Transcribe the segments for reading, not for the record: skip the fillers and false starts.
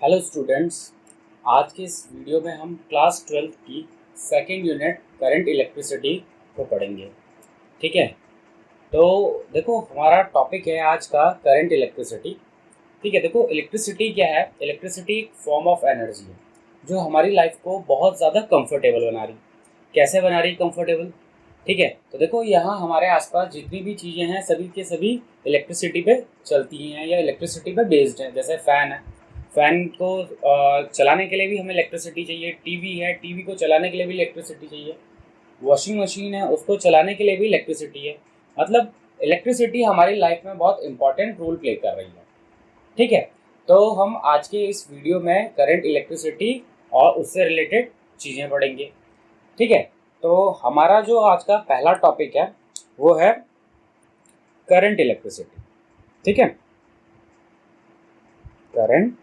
Hello students. आज के इस वीडियो में हम क्लास 12 की सेकेंड यूनिट करंट इलेक्ट्रिसिटी को पढ़ेंगे। ठीक है, तो देखो हमारा टॉपिक है आज का करंट इलेक्ट्रिसिटी। ठीक है, देखो इलेक्ट्रिसिटी क्या है। इलेक्ट्रिसिटी एक फॉर्म ऑफ एनर्जी है जो हमारी लाइफ को बहुत ज़्यादा कंफर्टेबल बना रही। कैसे बना रही कंफर्टेबल? ठीक है, तो देखो यहाँ हमारे आसपास जितनी भी चीज़ें हैं सभी के सभी इलेक्ट्रिसिटी पे चलती हैं या इलेक्ट्रिसिटी पे बेस्ड हैं। जैसे फ़ैन है, फ़ैन को चलाने के लिए भी हमें इलेक्ट्रिसिटी चाहिए। टीवी है, टीवी को चलाने के लिए भी इलेक्ट्रिसिटी चाहिए। वॉशिंग मशीन है, उसको चलाने के लिए भी इलेक्ट्रिसिटी है। मतलब इलेक्ट्रिसिटी हमारी लाइफ में बहुत इंपॉर्टेंट रोल प्ले कर रही है। ठीक है, तो हम आज के इस वीडियो में करंट इलेक्ट्रिसिटी और उससे रिलेटेड चीज़ें पढ़ेंगे। ठीक है, तो हमारा जो आज का पहला टॉपिक है वो है करंट इलेक्ट्रिसिटी। ठीक है, करंट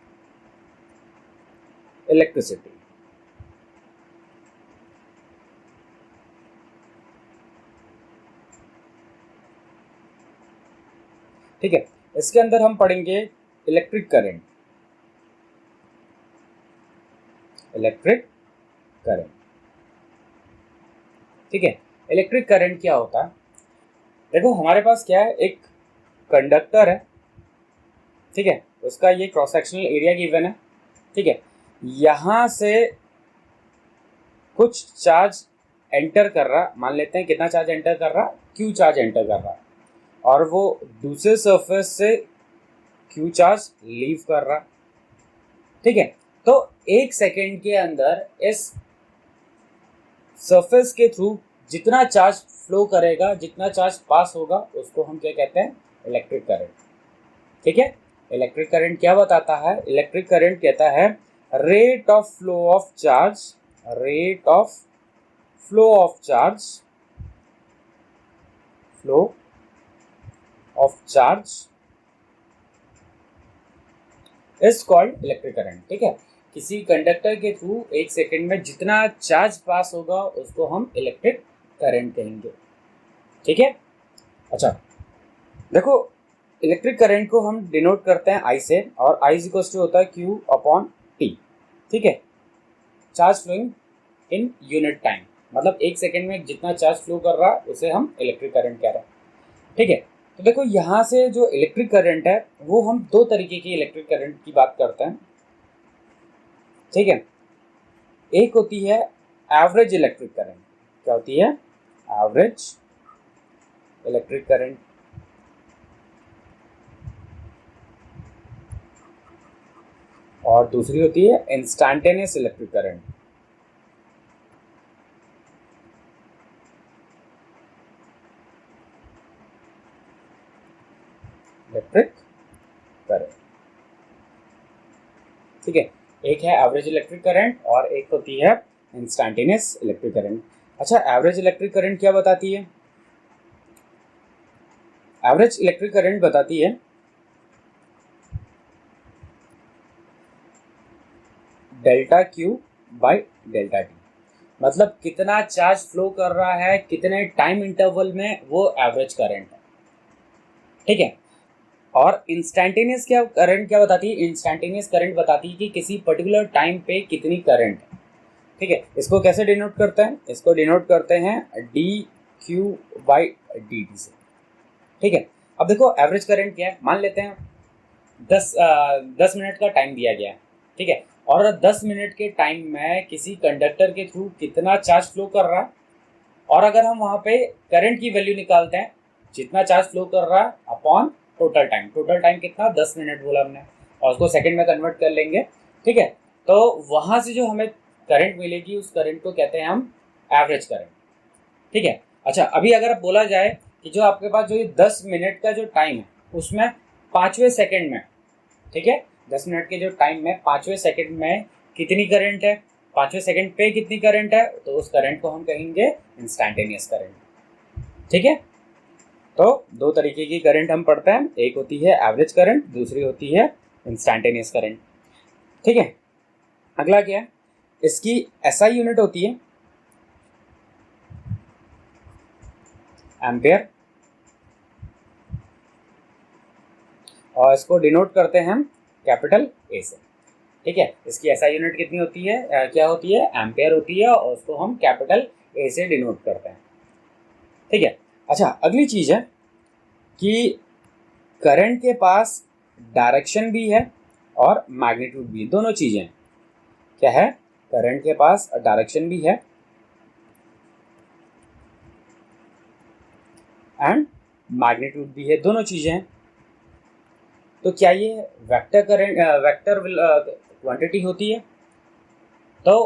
इलेक्ट्रिसिटी। ठीक है, इसके अंदर हम पढ़ेंगे इलेक्ट्रिक करंट। इलेक्ट्रिक करंट, ठीक है। इलेक्ट्रिक करंट क्या होता है? देखो हमारे पास क्या है, एक कंडक्टर है। ठीक है, उसका ये क्रॉस सेक्शनल एरिया गिवन है। ठीक है, यहाँ से कुछ चार्ज एंटर कर रहा, मान लेते हैं कितना चार्ज एंटर कर रहा, क्यू चार्ज एंटर कर रहा, और वो दूसरे सरफेस से क्यू चार्ज लीव कर रहा। ठीक है, तो एक सेकेंड के अंदर इस सरफेस के थ्रू जितना चार्ज फ्लो करेगा, जितना चार्ज पास होगा, उसको हम क्या कहते हैं? Electric current. ठीक है, इलेक्ट्रिक करंट क्या बताता है? इलेक्ट्रिक करंट कहता है rate of flow of charge, rate of flow of charge, flow of charge is called electric current. ठीक है, किसी कंडक्टर के थ्रू एक सेकेंड में जितना चार्ज पास होगा उसको हम इलेक्ट्रिक करंट कहेंगे। ठीक है, अच्छा देखो इलेक्ट्रिक करंट को हम डिनोट करते हैं आई से, और आई इक्वल टू होता है क्यू अपॉन टी। ठीक है, charge flowing in unit time, मतलब एक सेकेंड में जितना चार्ज फ्लो कर रहा है उसे हम इलेक्ट्रिक करंट कह रहे हैं। ठीक है, तो देखो यहाँ से जो इलेक्ट्रिक करंट है वो हम दो तरीके की इलेक्ट्रिक करंट की बात करते हैं। ठीक है, एक होती है एवरेज इलेक्ट्रिक करंट। क्या होती है? Average electric current. और दूसरी होती है instantaneous electric current. Electric current, ठीक है, एक है एवरेज इलेक्ट्रिक करंट और एक होती है इंस्टैन्टेनियस इलेक्ट्रिक करंट। अच्छा, एवरेज इलेक्ट्रिक करंट क्या बताती है? एवरेज इलेक्ट्रिक करंट बताती है delta Q by delta T, मतलब कितना चार्ज फ्लो कर रहा है कितने टाइम इंटरवल में, वो एवरेज करंट है। ठीक है, और इंस्टैन्टेनियस क्या करंट क्या बताती है? इंस्टैन्टेनियस करंट बताती है कि किसी पर्टिकुलर टाइम पे कितनी करंट है। ठीक है, इसको कैसे डिनोट करते हैं? इसको डिनोट करते हैं D Q by D T से। ठीक है, अब देखो एवरेज करंट क्या है, मान लेते हैं 10 मिनट का टाइम दिया गया है। ठीक है, और 10 मिनट के टाइम में किसी कंडक्टर के थ्रू कितना चार्ज फ्लो कर रहा है, और अगर हम वहाँ पे करंट की वैल्यू निकालते हैं, जितना चार्ज फ्लो कर रहा है upon total time. Total time कितना? 10 मिनट बोला हमने, और उसको सेकंड में कन्वर्ट कर लेंगे। ठीक है, तो वहाँ से जो हमें करंट मिलेगी उस करंट को कहते हैं हम एवरेज करंट। ठीक है, अच्छा अभी अगर बोला जाए कि जो आपके पास जो ये 10 मिनट का जो टाइम है उसमें 5वें सेकेंड में, ठीक है, 10 मिनट के जो टाइम में 5वें सेकेंड में कितनी करंट है, 5वें सेकेंड पे कितनी करंट है, तो उस करंट को हम कहेंगे इंस्टैन्टेनियस करंट। ठीक है, तो दो तरीके की करंट हम पढ़ते हैं, एक होती है एवरेज करंट, दूसरी होती है इंस्टैन्टेनियस करंट। ठीक है, अगला क्या है, इसकी एसआई यूनिट होती है एम्पियर, और इसको डिनोट करते हैं हम कैपिटल ए से। ठीक है, इसकी एसआई यूनिट कितनी होती है, क्या होती है, एम्पेयर होती है, और उसको हम कैपिटल ए से डिनोट करते हैं। ठीक है, अच्छा अगली चीज है कि करंट के पास डायरेक्शन भी है और मैग्नीट्यूड भी, दोनों चीजें क्या है, करंट के पास डायरेक्शन भी है एंड मैग्नीट्यूड भी है, दोनों चीजें हैं। तो क्या ये वेक्टर करंट वेक्टर क्वांटिटी होती है? तो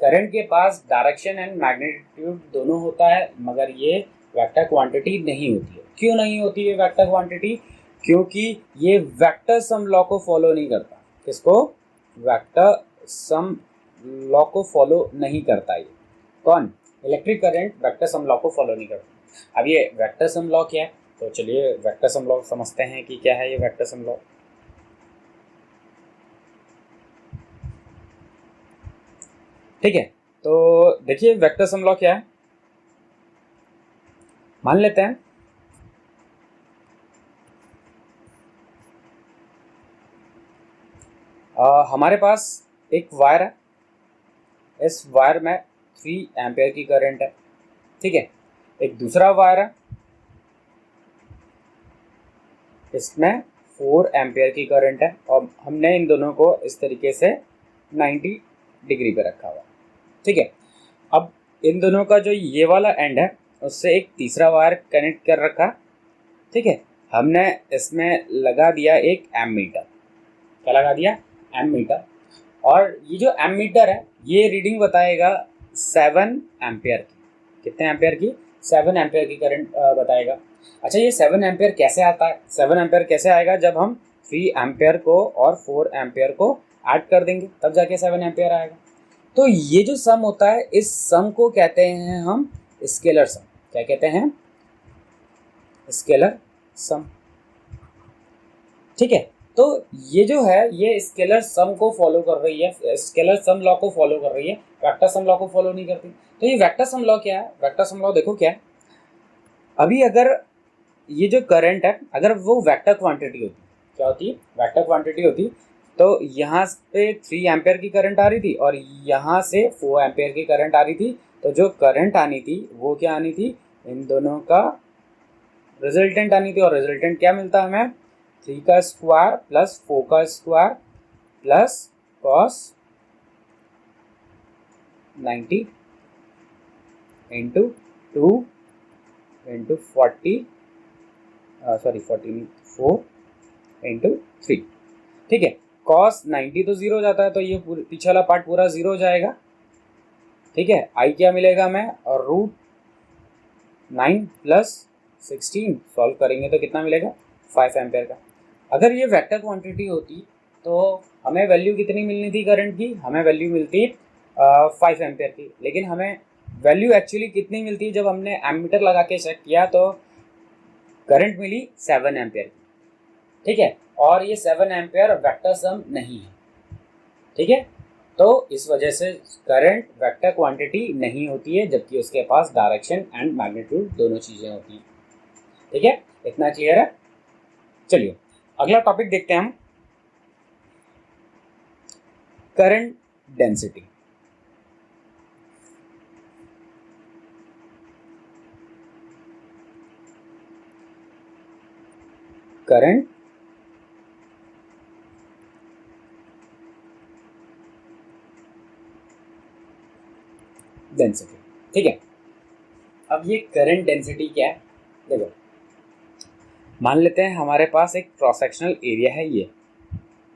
करंट के पास डायरेक्शन एंड मैग्नीट्यूड दोनों होता है, मगर ये वेक्टर क्वांटिटी नहीं होती है। क्यों नहीं होती है वेक्टर क्वांटिटी? क्योंकि ये वेक्टर सम लॉ को फॉलो नहीं करता। किसको? वेक्टर सम लॉ को फॉलो नहीं करता। ये कौन? Electric current vector sum law को फॉलो नहीं करता। अब ये वेक्टर सम लॉ क्या है, तो चलिए वेक्टर सम लॉ समझते हैं कि क्या है ये वेक्टर सम लॉ। ठीक है, तो देखिए वेक्टर सम लॉ क्या है। मान लेते हैं हमारे पास एक वायर है, इस वायर में 3 एम्पेयर की करंट है। ठीक है, एक दूसरा वायर है, इसमें 4 एम्पेयर की करंट है, और हमने इन दोनों को इस तरीके से 90 डिग्री पे रखा हुआ। ठीक है, अब इन दोनों का जो ये वाला एंड है उससे एक तीसरा वायर कनेक्ट कर रखा। ठीक है, हमने इसमें लगा दिया एक एमीटर। क्या लगा दिया? एमीटर। और ये जो एमीटर है ये रीडिंग बताएगा 7 एम्पेयर की। कितने एम्पेयर की? 7 एम्पेयर की करंट बताएगा। अच्छा, ये 7 एम्पेयर कैसे आता है? 7 एम्पेयर कैसे आएगा? जब हम 3 एम्पेयर को और 4 एम्पेयर को ऐड कर देंगे तब जाके 7 एम्पेयर आएगा। तो ये जो सम होता है, इस सम को कहते हैं हम स्केलर सम। क्या कहते हैं? स्केलर सम। ठीक है, तो ये जो है ये स्केलर सम को फॉलो कर रही है, स्केलर सम लॉ को फॉलो कर रही है, वेक्टर सम लॉ को फॉलो नहीं करती। तो ये वेक्टर सम लॉ क्या है? वेक्टर सम लॉ देखो क्या है। अभी अगर ये जो करंट है अगर वो वेक्टर क्वांटिटी होती, क्या होती है? वेक्टर क्वांटिटी होती, तो यहाँ पे 3 एम्पेयर की करंट आ रही थी और यहाँ से 4 एम्पेयर की करंट आ रही थी, तो जो करंट आनी थी वो क्या आनी थी? इन दोनों का रिजल्टेंट आनी थी। और रिजल्टेंट क्या मिलता है हमें? 3 का स्क्वायर प्लस 4 का square plus cos 90 into 2 into 40 4 into 3। ठीक है, कॉस 90 तो जीरो हो जाता है, तो ये पीछे वाला पार्ट पूरा जीरो हो जाएगा। ठीक है, आई क्या मिलेगा हमें? और √9 प्लस 16 सॉल्व करेंगे तो कितना मिलेगा? 5 एम्पेयर का। अगर ये वेक्टर क्वांटिटी होती तो हमें वैल्यू कितनी मिलनी थी करंट की? हमें वैल्यू मिलती 5 एम्पेयर की, लेकिन हमें वैल्यू एक्चुअली कितनी मिलती? जब हमने एमीटर लगा के चेक किया तो करंट मिली 7 एम्पेयर की। ठीक है, और ये 7 एम्पेयर वेक्टर सम नहीं है। ठीक है, तो इस वजह से करंट वेक्टर क्वांटिटी नहीं होती है, जबकि उसके पास डायरेक्शन एंड मैग्नीट्यूड दोनों चीजें होती हैं। ठीक है, इतना क्लियर है? चलिए अगला टॉपिक देखते हैं हम, करंट डेंसिटी। Current density. ठीक है, अब ये करंट डेंसिटी क्या है? देखो, मान लेते हैं हमारे पास एक क्रॉस सेक्शनल एरिया है ये।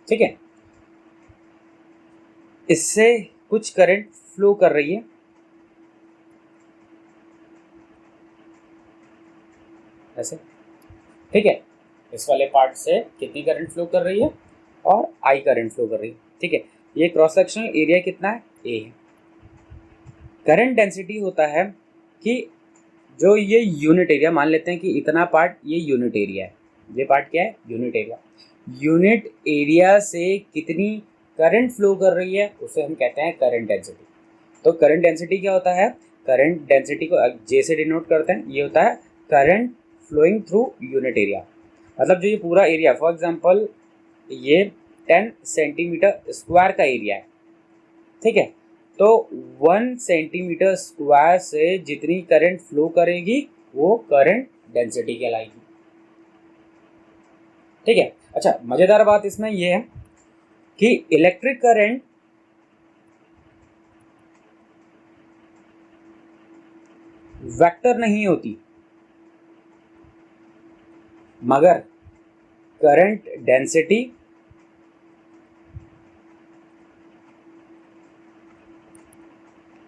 ठीक है, इससे कुछ करंट फ्लो कर रही है, ऐसे। ठीक है, इस वाले पार्ट से कितनी करंट फ्लो कर रही है? और आई करंट फ्लो कर रही है। ठीक है, ये क्रॉस सेक्शनल एरिया कितना है? ए है। करंट डेंसिटी होता है कि जो ये यूनिट एरिया, मान लेते हैं कि इतना पार्ट ये यूनिट एरिया है, ये पार्ट क्या है? Unit area. यूनिट एरिया से कितनी करंट फ्लो कर रही है उसे हम कहते हैं करंट डेंसिटी। तो करंट डेंसिटी क्या होता है? करंट डेंसिटी को जे से डिनोट करते हैं। ये होता है current flowing through unit area. मतलब जो ये पूरा एरिया, फॉर एग्जांपल ये 10 सेंटीमीटर स्क्वायर का एरिया है, ठीक है। तो 1 सेंटीमीटर स्क्वायर से जितनी करंट फ्लो करेगी वो करंट डेंसिटी कहलाएगी, ठीक है। अच्छा, मजेदार बात इसमें यह है कि इलेक्ट्रिक करंट वेक्टर नहीं होती, मगर करंट डेंसिटी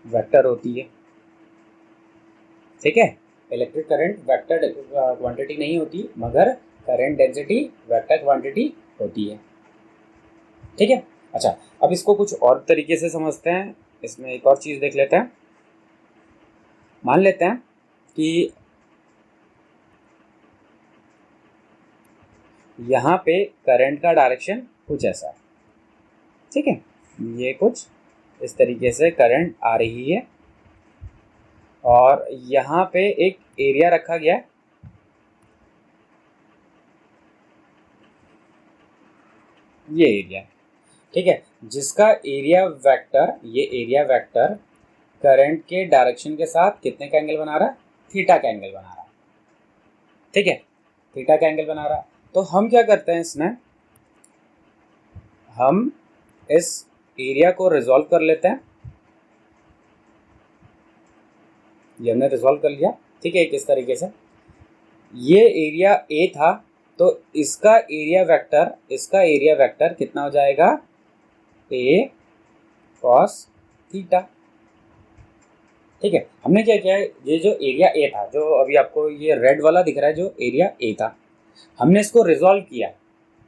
वेक्टर होती है, ठीक है। इलेक्ट्रिक करंट वेक्टर क्वांटिटी नहीं होती, मगर करंट डेंसिटी वेक्टर क्वांटिटी होती है, ठीक है। अच्छा, अब इसको कुछ और तरीके से समझते हैं। इसमें एक और चीज़ देख लेते हैं। मान लेते हैं कि यहाँ पे करंट का डायरेक्शन कुछ ऐसा है, ठीक है। ये कुछ इस तरीके से करंट आ रही है और यहाँ पे एक एरिया रखा गया है, ये एरिया, ठीक है, जिसका एरिया वेक्टर, ये एरिया वेक्टर करंट के डायरेक्शन के साथ कितने का एंगल बना रहा है? थीटा का एंगल बना रहा है, ठीक है, थीटा का एंगल बना रहा है। तो हम क्या करते हैं इसमें, हम इस एरिया को रिजॉल्व कर लेते हैं। ये हमने रिजॉल्व कर लिया, ठीक है। किस तरीके से, ये एरिया ए था, तो इसका एरिया वेक्टर कितना हो जाएगा? ए कॉस थीटा, ठीक है। हमने क्या किया है, ये जो एरिया ए था, जो अभी आपको ये रेड वाला दिख रहा है, जो एरिया ए था, हमने इसको रिजॉल्व किया,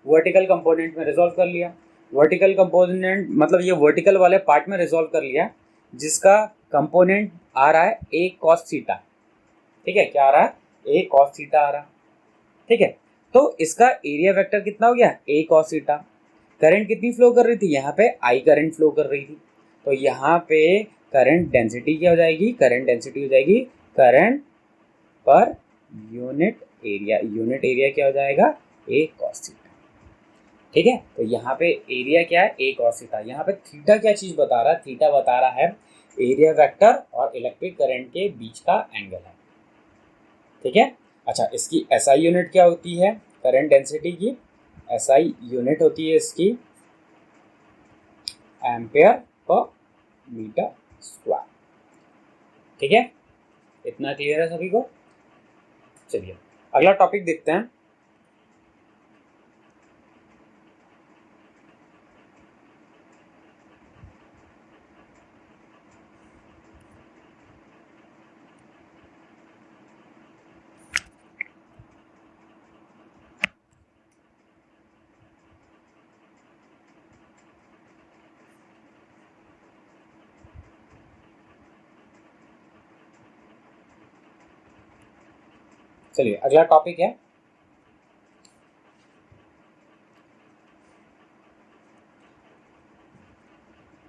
वर्टिकल कंपोनेंट में रिजॉल्व कर लिया। वर्टिकल कंपोनेंट मतलब ये वर्टिकल वाले पार्ट में रिजॉल्व कर लिया, जिसका कंपोनेंट आ रहा है ए कॉस थीटा, ठीक है। क्या आ रहा है? ए कॉस थीटा आ रहा, ठीक है। तो इसका एरिया वेक्टर कितना हो गया? ए कॉस थीटा। करंट कितनी फ्लो कर रही थी? यहाँ पे आई करंट फ्लो कर रही थी, तो यहाँ पे करंट डेंसिटी क्या हो जाएगी? करंट डेंसिटी हो जाएगी current per unit area. Unit area क्या हो जाएगा? ए कॉस थीटा, ठीक है। तो यहाँ पे एरिया क्या है? ए कॉस थीटा। यहाँ पे थीटा क्या चीज बता रहा है? थीटा बता रहा है एरिया वेक्टर और इलेक्ट्रिक करंट के बीच का एंगल है, ठीक है। अच्छा, इसकी एसआई यूनिट क्या होती है? करंट डेंसिटी की एसआई यूनिट होती है इसकी एम्पेयर पर मीटर स्क्वायर, ठीक है। इतना क्लियर है सभी को? चलिए अगला टॉपिक देखते हैं। चलिए अगला टॉपिक है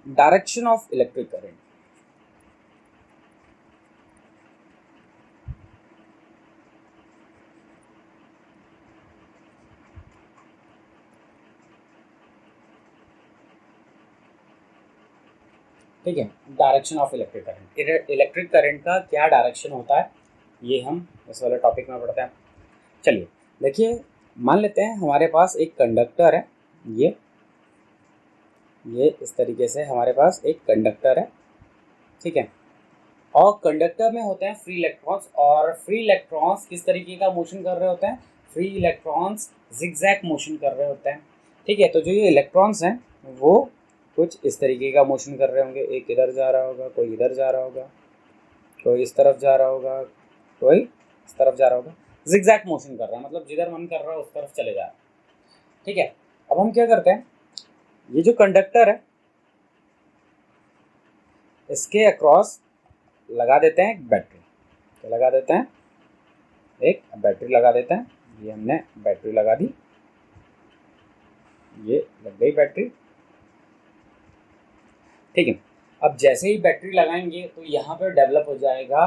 डायरेक्शन ऑफ इलेक्ट्रिक करंट। ठीक है, direction of electric current. Electric current का क्या डायरेक्शन होता है, ये हम इस वाले टॉपिक में पढ़ते हैं। चलिए देखिए, मान लेते हैं हमारे पास एक कंडक्टर है, ये इस तरीके से हमारे पास एक कंडक्टर है, ठीक है। और कंडक्टर में होते हैं फ्री इलेक्ट्रॉन्स, और फ्री इलेक्ट्रॉन्स किस तरीके का मोशन कर रहे होते हैं? फ्री इलेक्ट्रॉन्स जिगजैग मोशन कर रहे होते हैं, ठीक है। तो जो ये इलेक्ट्रॉन्स हैं वो कुछ इस तरीके का मोशन कर रहे होंगे, एक इधर जा रहा होगा, कोई इधर जा रहा होगा, कोई इस तरफ जा रहा होगा, कोई इस तरफ जा रहा होगा। जिगजैग मोशन कर रहा है, मतलब जिधर मन कर रहा है उस तरफ चले जा रहा है, ठीक है। अब हम क्या करते हैं, ये जो कंडक्टर है इसके अक्रॉस लगा देते हैं एक बैटरी। तो लगा देते हैं एक बैटरी लगा देते हैं। ये हमने बैटरी लगा दी, ये लग गई बैटरी, ठीक है। अब जैसे ही बैटरी लगाएंगे तो यहाँ पर डेवलप हो जाएगा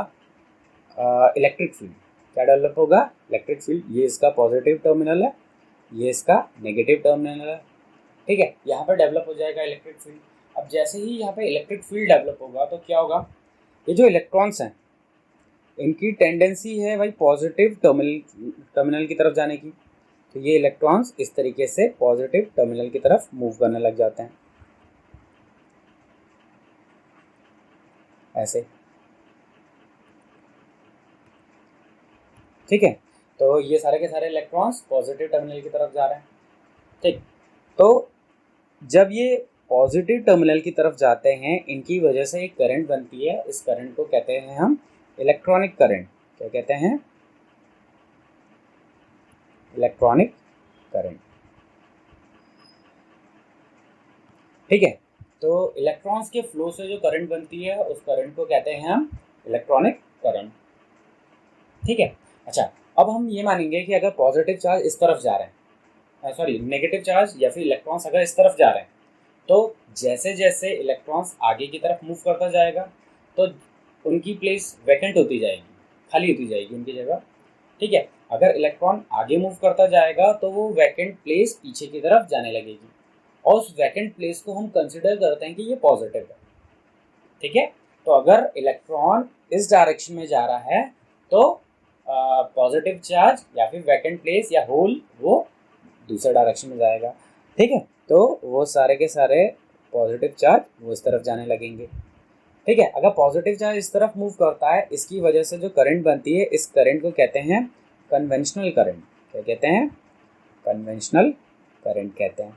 इलेक्ट्रिक फील्ड। क्या डेवलप होगा? Electric field. ये इसका पॉजिटिव टर्मिनल है, ये इसका नेगेटिव टर्मिनल है, ठीक है, यहाँ पर डेवलप हो जाएगा इलेक्ट्रिक फील्ड। अब जैसे ही यहाँ पे इलेक्ट्रिक फील्ड डेवलप होगा तो क्या होगा, ये जो इलेक्ट्रॉन्स हैं इनकी टेंडेंसी है भाई पॉजिटिव टर्मिनल की तरफ जाने की, तो ये इलेक्ट्रॉन्स इस तरीके से पॉजिटिव टर्मिनल की तरफ मूव करने लग जाते हैं ऐसे। ठीक है, तो ये सारे के सारे इलेक्ट्रॉन्स पॉजिटिव टर्मिनल की तरफ जा रहे हैं। ठीक, तो जब ये पॉजिटिव टर्मिनल की तरफ जाते हैं इनकी वजह से एक करंट बनती है, इस करंट को कहते हैं हम इलेक्ट्रॉनिक करंट। क्या कहते हैं? Electronic current. ठीक है, तो इलेक्ट्रॉन्स के फ्लो से जो करंट बनती है उस करंट को कहते हैं हम इलेक्ट्रॉनिक करंट। ठीक है, अच्छा अब हम ये मानेंगे कि अगर पॉजिटिव चार्ज इस तरफ जा रहे हैं, सॉरी नेगेटिव चार्ज या फिर इलेक्ट्रॉन्स अगर इस तरफ जा रहे हैं, तो जैसे जैसे इलेक्ट्रॉन्स आगे की तरफ मूव करता जाएगा तो उनकी प्लेस वैकेंट होती जाएगी, खाली होती जाएगी उनकी जगह। ठीक है, अगर इलेक्ट्रॉन आगे मूव करता जाएगा तो वो वैकेंट प्लेस पीछे की तरफ जाने लगेगी और उस वैकेंट प्लेस को हम कंसिडर करते हैं कि ये पॉजिटिव है। ठीक है, तो अगर इलेक्ट्रॉन इस डायरेक्शन में जा रहा है तो पॉजिटिव चार्ज या फिर वैकेंट प्लेस या होल वो दूसरे डायरेक्शन में जाएगा। ठीक है, तो वो सारे के सारे पॉजिटिव चार्ज वो इस तरफ जाने लगेंगे। ठीक है, अगर पॉजिटिव चार्ज इस तरफ मूव करता है इसकी वजह से जो करंट बनती है इस करंट को कहते हैं कन्वेंशनल करंट। क्या कहते हैं? कन्वेंशनल करंट कहते हैं।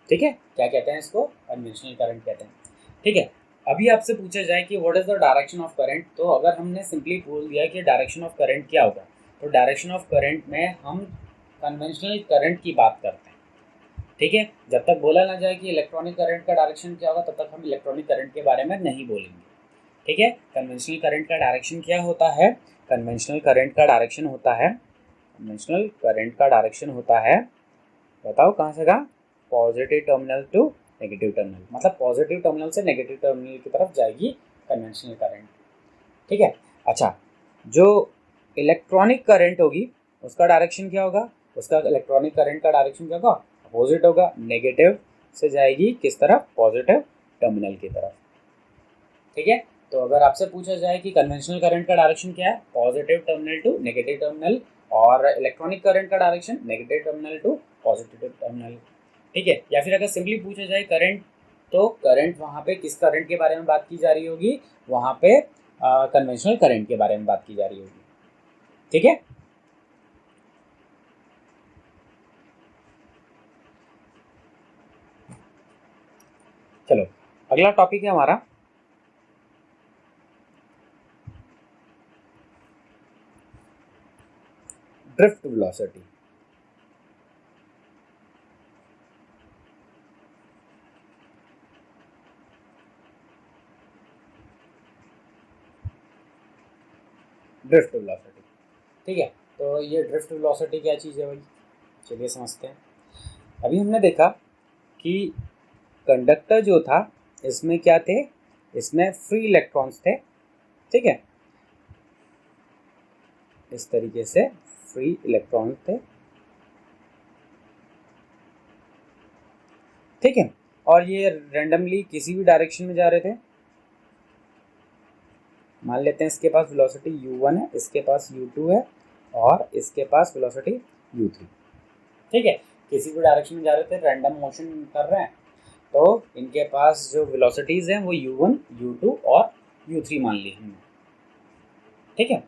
ठीक है, क्या कहते हैं इसको? कन्वेंशनल करंट कहते हैं। ठीक है, अभी आपसे पूछा जाए कि what is the direction of current, तो अगर हमने सिंपली बोल दिया कि डायरेक्शन ऑफ करंट क्या होगा, तो डायरेक्शन ऑफ करंट में हम कन्वेंशनल करंट की बात करते हैं। ठीक है, जब तक बोला ना जाए कि इलेक्ट्रॉनिक करंट का डायरेक्शन क्या होगा तब तक हम इलेक्ट्रॉनिक करंट के बारे में नहीं बोलेंगे। ठीक है, कन्वेंशनल करंट का डायरेक्शन क्या होता है? कन्वेंशनल करंट का डायरेक्शन होता है, कन्वेंशनल करंट का डायरेक्शन होता है, बताओ कहाँ से कहाँ? Positive terminal to negative terminal, मतलब पॉजिटिव टर्मिनल से नेगेटिव टर्मिनल की तरफ जाएगी कन्वेंशनल करंट। ठीक है, अच्छा जो इलेक्ट्रॉनिक करंट होगी उसका डायरेक्शन क्या होगा? उसका इलेक्ट्रॉनिक करंट का डायरेक्शन क्या होगा? अपोजिट होगा, नेगेटिव से जाएगी किस तरफ? पॉजिटिव टर्मिनल की तरफ। ठीक है, तो अगर आपसे पूछा जाए कि कन्वेंशनल करंट का डायरेक्शन क्या है? Positive terminal to negative terminal, और इलेक्ट्रॉनिक करंट का direction negative terminal to positive terminal. ठीक है, या फिर अगर सिंपली पूछा जाए करंट, तो करंट वहाँ पे किस करंट के बारे में बात की जा रही होगी? वहाँ पे कन्वेंशनल करंट के बारे में बात की जा रही होगी। ठीक है, चलो अगला टॉपिक है हमारा ड्रिफ्ट वेलोसिटी। ड्रिफ्ट वेलोसिटी, ठीक है, तो ये ड्रिफ्ट वेलोसिटी क्या चीज़ है भाई? चलिए समझते हैं। अभी हमने देखा कि कंडक्टर जो था इसमें क्या थे? इसमें फ्री इलेक्ट्रॉन्स थे। ठीक है, इस तरीके से फ्री इलेक्ट्रॉन्स थे। ठीक है, और ये रैंडमली किसी भी डायरेक्शन में जा रहे थे। मान लेते हैं इसके पास वेलोसिटी u1 है, इसके पास u2 है और इसके पास वेलोसिटी u3। ठीक है, किसी भी डायरेक्शन में जा रहे थे, रैंडम मोशन कर रहे हैं, तो इनके पास जो वेलोसिटीज़ हैं वो u1, u2 और u3 मान ली हमने। ठीक है,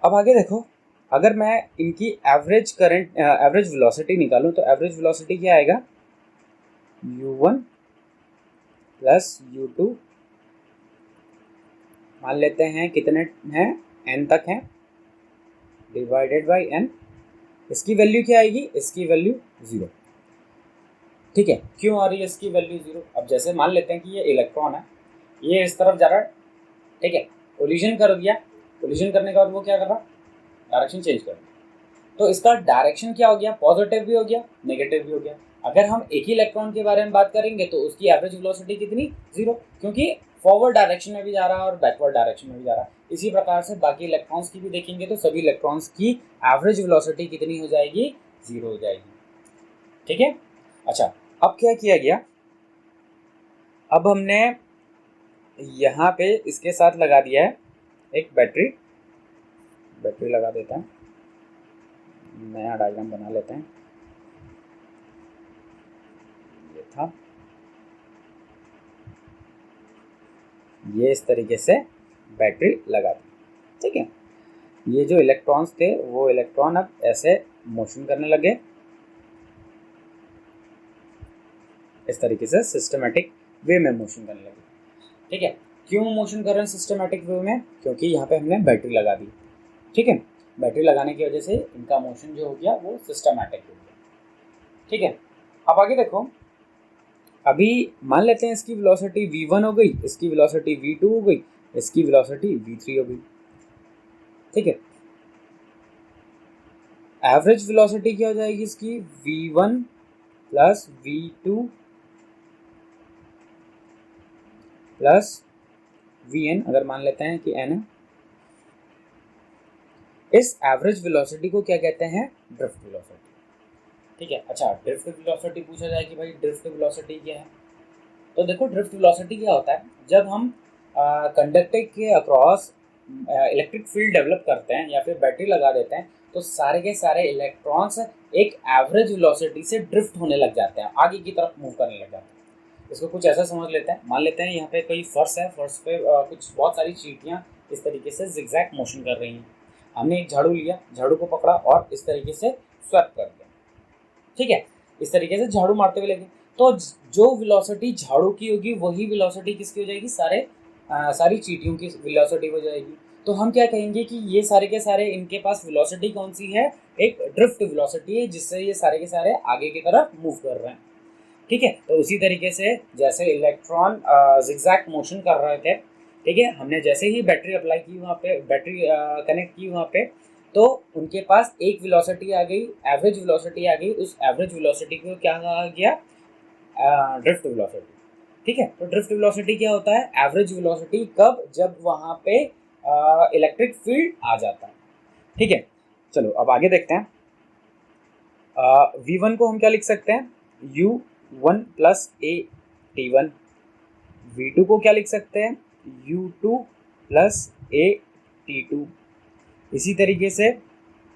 अब आगे देखो, अगर मैं इनकी एवरेज करंट एवरेज वेलोसिटी निकालूं तो एवरेज वेलोसिटी क्या आएगा? u1 प्लस u2, मान लेते हैं कितने हैं? n तक हैं, डिवाइडेड बाई n। इसकी वैल्यू क्या आएगी? इसकी वैल्यू 0। ठीक है, क्यों आ रही है इसकी वैल्यू 0? अब जैसे मान लेते हैं कि ये इलेक्ट्रॉन है, ये इस तरफ जा रहा है। ठीक है, कोलिजन कर दिया, कोलिजन करने के बाद वो क्या कर रहा? डायरेक्शन चेंज कर दिया, तो इसका डायरेक्शन क्या हो गया? पॉजिटिव भी हो गया, नेगेटिव भी हो गया। अगर हम एक ही इलेक्ट्रॉन के बारे में बात करेंगे तो उसकी एवरेज वेलोसिटी कितनी? 0, क्योंकि फॉरवर्ड डायरेक्शन में भी जा रहा है और बैकवर्ड डायरेक्शन में भी जा रहा है। इसी प्रकार से बाकी इलेक्ट्रॉन्स की भी देखेंगे तो सभी इलेक्ट्रॉन्स की एवरेज वेलोसिटी कितनी हो जाएगी? 0 हो जाएगी। ठीक है। अच्छा, अब क्या किया गया, अब हमने यहाँ पे इसके साथ लगा दिया है एक बैटरी। बैटरी लगा देते हैं, नया डायग्राम बना लेते हैं। ये था, ये इस तरीके से बैटरी लगा दी। ठीक है, ये जो इलेक्ट्रॉन्स थे वो इलेक्ट्रॉन अब ऐसे मोशन करने लगे, इस तरीके से सिस्टमेटिक वे में मोशन करने लगे। ठीक है, क्यों मोशन कर रहे हैं सिस्टमेटिक वे में? क्योंकि यहाँ पे हमने बैटरी लगा दी। ठीक है, बैटरी लगाने की वजह से इनका मोशन जो हो गया वो सिस्टमेटिक हो गया। ठीक है, अब आगे देखो, अभी मान लेते हैं इसकी वेलोसिटी v1 हो गई, इसकी वेलोसिटी v2 हो गई, इसकी वेलोसिटी v3 हो गई। ठीक है, एवरेज वेलोसिटी क्या हो जाएगी इसकी? v1 plus v2 plus vn, अगर मान लेते हैं कि n है। इस एवरेज वेलोसिटी को क्या कहते हैं? Drift velocity. ठीक है, अच्छा, ड्रिफ्ट वेलोसिटी पूछा जाए कि भाई ड्रिफ्ट वेलोसिटी क्या है, तो देखो ड्रिफ्ट वेलोसिटी क्या होता है, जब हम कंडक्टर के अक्रॉस इलेक्ट्रिक फील्ड डेवलप करते हैं या फिर बैटरी लगा देते हैं, तो सारे के सारे इलेक्ट्रॉन्स एक एवरेज वेलोसिटी से ड्रिफ्ट होने लग जाते हैं, आगे की तरफ मूव करने लग जाते हैं। इसको कुछ ऐसा समझ लेते हैं, मान लेते हैं यहाँ पे कोई फर्श है, फर्श पे कुछ बहुत सारी चींटियाँ इस तरीके से जिगजैग मोशन कर रही हैं। हमने एक झाड़ू लिया, झाड़ू को पकड़ा और इस तरीके से स्वैप कर दिया। ठीक है, इस तरीके से झाड़ू मारते हुए लगे, तो जो वेलोसिटी झाड़ू की होगी वही वेलोसिटी किसकी हो जाएगी? सारी चींटियों की वेलोसिटी हो जाएगी। तो हम क्या कहेंगे कि ये सारे के सारे इनके पास वेलोसिटी कौन सी है? एक ड्रिफ्ट वेलोसिटी है, जिससे ये सारे के सारे आगे की तरफ मूव कर रहे हैं। ठीक है, तो उसी तरीके से जैसे इलेक्ट्रॉन जिगजैग मोशन कर रहे थे, ठीक है, हमने जैसे ही बैटरी अप्लाई की वहाँ पे, बैटरी कनेक्ट की वहाँ पे, तो उनके पास एक वेलोसिटी आ गई, एवरेज वेलोसिटी आ गई। उस एवरेज वेलोसिटी को क्या कहा गया? Drift velocity. ठीक है, तो ड्रिफ्ट वेलोसिटी क्या होता है? एवरेज वेलोसिटी कब? जब वहाँ पे इलेक्ट्रिक फील्ड आ जाता है। ठीक है, चलो अब आगे देखते हैं। v1 को हम क्या लिख सकते हैं? u1 प्लस ए t1। v2 को क्या लिख सकते हैं? u2 प्लस ए t2। इसी तरीके से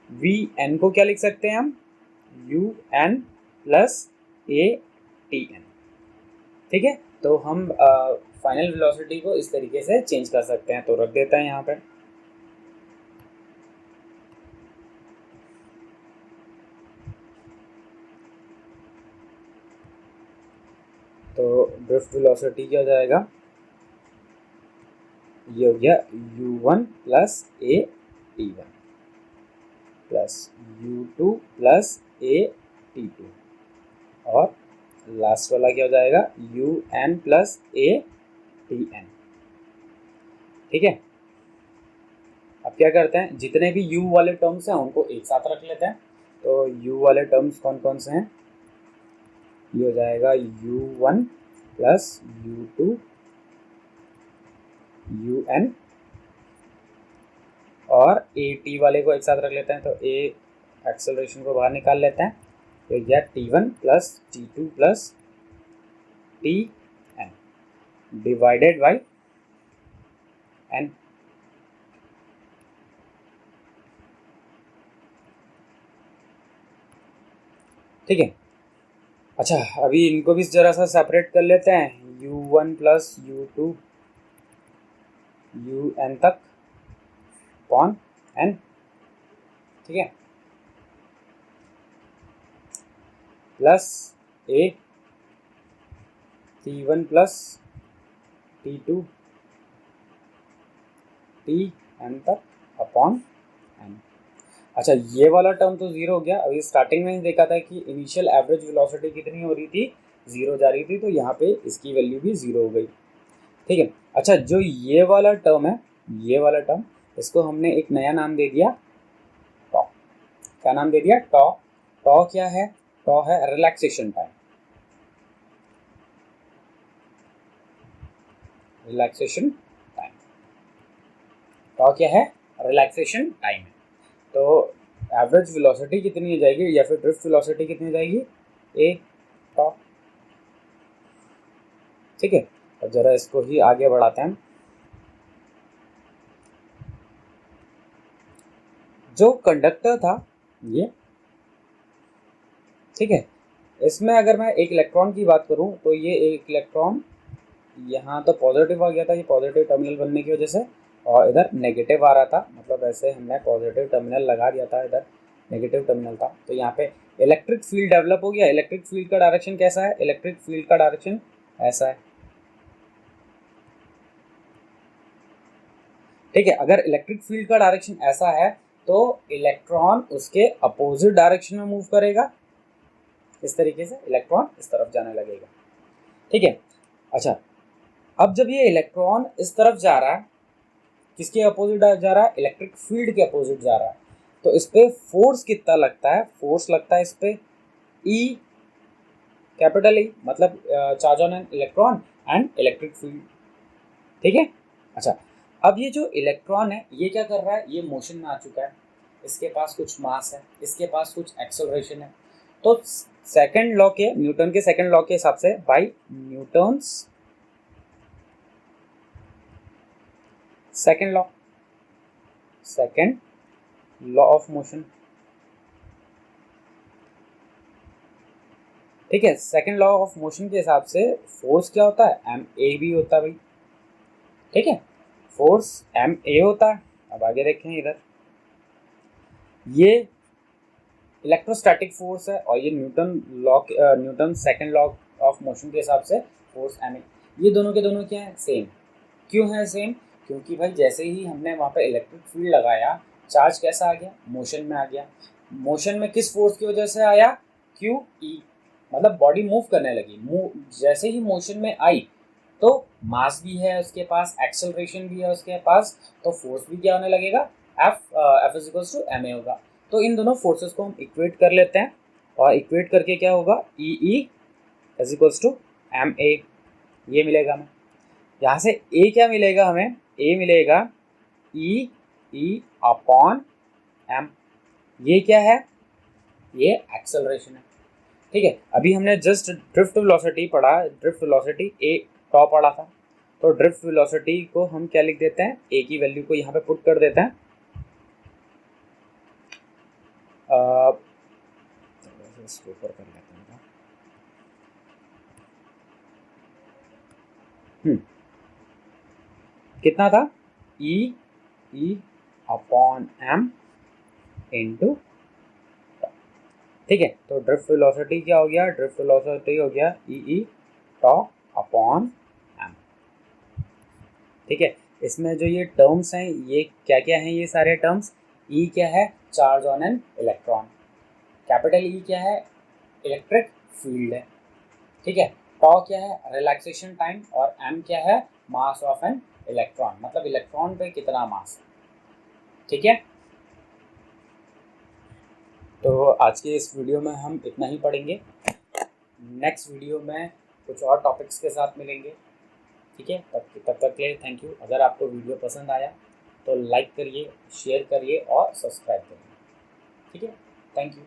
vn को क्या लिख सकते हैं हम? un प्लस ए tn। ठीक है, तो हम फाइनल वेलोसिटी को इस तरीके से चेंज कर सकते हैं, तो रख देते हैं यहाँ पे। तो ड्रिफ्ट वेलोसिटी क्या हो जाएगा? ये हो गया u1 प्लस ए t1 प्लस u2 प्लस ए t2, और लास्ट वाला क्या हो जाएगा? un प्लस ए tn। ठीक है, अब क्या करते हैं, जितने भी u वाले टर्म्स हैं उनको एक साथ रख लेते हैं। तो u वाले टर्म्स कौन कौन से हैं? ये हो जाएगा u1 प्लस u2 un, और ए टी वाले को एक साथ रख लेते हैं, तो ए एक्सेलरेशन को बाहर निकाल लेते हैं, तो यह t1 plus t2 plus tn divided by n। ठीक है, अच्छा, अभी इनको भी जरा सा सेपरेट कर लेते हैं। u1 प्लस u2 un तक अपॉन n। ठीक है, प्लस ए t1 प्लस t2 tn तक अपॉन n। अच्छा, ये वाला टर्म तो जीरो हो गया। अभी स्टार्टिंग में ही देखा था कि इनिशियल एवरेज वेलोसिटी कितनी हो रही थी? जीरो जा रही थी, तो यहाँ पे इसकी वैल्यू भी जीरो हो गई। ठीक है, अच्छा, जो ये वाला टर्म है, ये वाला टर्म, इसको हमने एक नया नाम दे दिया टॉ। क्या नाम दे दिया? टॉ। टॉ क्या है? टॉ है रिलैक्सेशन टाइम। रिलैक्सेशन टाइम, टॉ क्या है? रिलैक्सेशन टाइम है। तो एवरेज वेलोसिटी कितनी हो जाएगी या फिर ड्रिफ्ट वेलोसिटी कितनी हो जाएगी? ए टॉ। ठीक है, अब जरा इसको ही आगे बढ़ाते हैं। जो कंडक्टर था ये, ठीक है, इसमें अगर मैं एक इलेक्ट्रॉन की बात करूं तो ये एक इलेक्ट्रॉन यहाँ तो पॉजिटिव आ गया था, ये पॉजिटिव टर्मिनल बनने की वजह से, और इधर नेगेटिव आ रहा था, मतलब ऐसे हमने पॉजिटिव टर्मिनल लगा दिया था, इधर नेगेटिव टर्मिनल था, तो यहाँ पे इलेक्ट्रिक फील्ड डेवलप हो गया। इलेक्ट्रिक फील्ड का डायरेक्शन कैसा है? इलेक्ट्रिक फील्ड का डायरेक्शन ऐसा है। ठीक है, अगर इलेक्ट्रिक फील्ड का डायरेक्शन ऐसा है तो इलेक्ट्रॉन उसके अपोजिट डायरेक्शन में मूव करेगा। इस तरीके से इलेक्ट्रॉन इस तरफ जाने लगेगा। ठीक है, अच्छा, अब जब ये इलेक्ट्रॉन इस तरफ जा रहा है, किसके अपोजिट जा रहा है? इलेक्ट्रिक फील्ड के अपोजिट जा रहा है, तो इस पे फोर्स कितना लगता है? फोर्स लगता है इस पे ई, कैपिटल ई, मतलब charge on an electron and electric field. ठीक है, अच्छा, अब ये जो इलेक्ट्रॉन है ये क्या कर रहा है? ये मोशन में आ चुका है, इसके पास कुछ मास है, इसके पास कुछ एक्सेलरेशन है। तो सेकंड लॉ के, न्यूटन के सेकंड लॉ के हिसाब से, by Newton's second law of motion, ठीक है, सेकंड लॉ ऑफ मोशन के हिसाब से फोर्स क्या होता है? एम ए भी होता है भाई। ठीक है, फोर्स एम ए होता है। अब आगे देखें, इधर ये इलेक्ट्रोस्टैटिक फोर्स है और ये Newton second law of motion के हिसाब से फोर्स एम ए, ये दोनों के दोनों क्या है? सेम। क्यों है सेम? क्योंकि भाई जैसे ही हमने वहाँ पे इलेक्ट्रिक फील्ड लगाया, चार्ज कैसा आ गया? मोशन में आ गया। मोशन में किस फोर्स की वजह से आया? क्यू ई, मतलब बॉडी मूव करने लगी। जैसे ही मोशन में आई तो मास भी है उसके पास, एक्सेलरेशन भी है उसके पास, तो फोर्स भी क्या होने लगेगा? F is equals to M A होगा। तो इन दोनों फोर्सेस को हम इक्वेट कर लेते हैं, और इक्वेट करके क्या होगा? E is equals to M A, ये मिलेगा हमें। यहाँ से ए क्या मिलेगा हमें? ए मिलेगा ई अपॉन एम। ये क्या है? ये एक्सेलरेशन है। ठीक है, अभी हमने जस्ट ड्रिफ्ट वेलोसिटी पढ़ा, ड्रिफ्ट वेलोसिटी ए टॉ पढ़ा था, तो ड्रिफ्ट वेलोसिटी को हम क्या लिख देते हैं? ए की वैल्यू को यहाँ पे पुट कर देते हैं। इसको ऊपर कर लेते हैं। कितना था? ई अपॉन एम इंटू, ठीक है, तो ड्रिफ्ट वेलोसिटी क्या हो गया? ड्रिफ्ट वेलोसिटी हो गया ई टॉ अपॉन एम। ठीक है, इसमें जो ये टर्म्स हैं ये क्या क्या हैं? ये सारे टर्म्स, ई क्या है? Charge on an electron, capital E क्या है? इलेक्ट्रिक फील्ड है। ठीक है, टॉ क्या है? रिलैक्सेशन टाइम, और एम क्या है? मास ऑफ एन इलेक्ट्रॉन, मतलब इलेक्ट्रॉन पे कितना मास है। ठीक है, तो आज के इस वीडियो में हम इतना ही पढ़ेंगे। नेक्स्ट वीडियो में कुछ और टॉपिक्स के साथ मिलेंगे। ठीक है, तब तक के लिए थैंक यू। अगर आपको वीडियो पसंद आया तो लाइक करिए, शेयर करिए और सब्सक्राइब करिए। ठीक है, थैंक यू।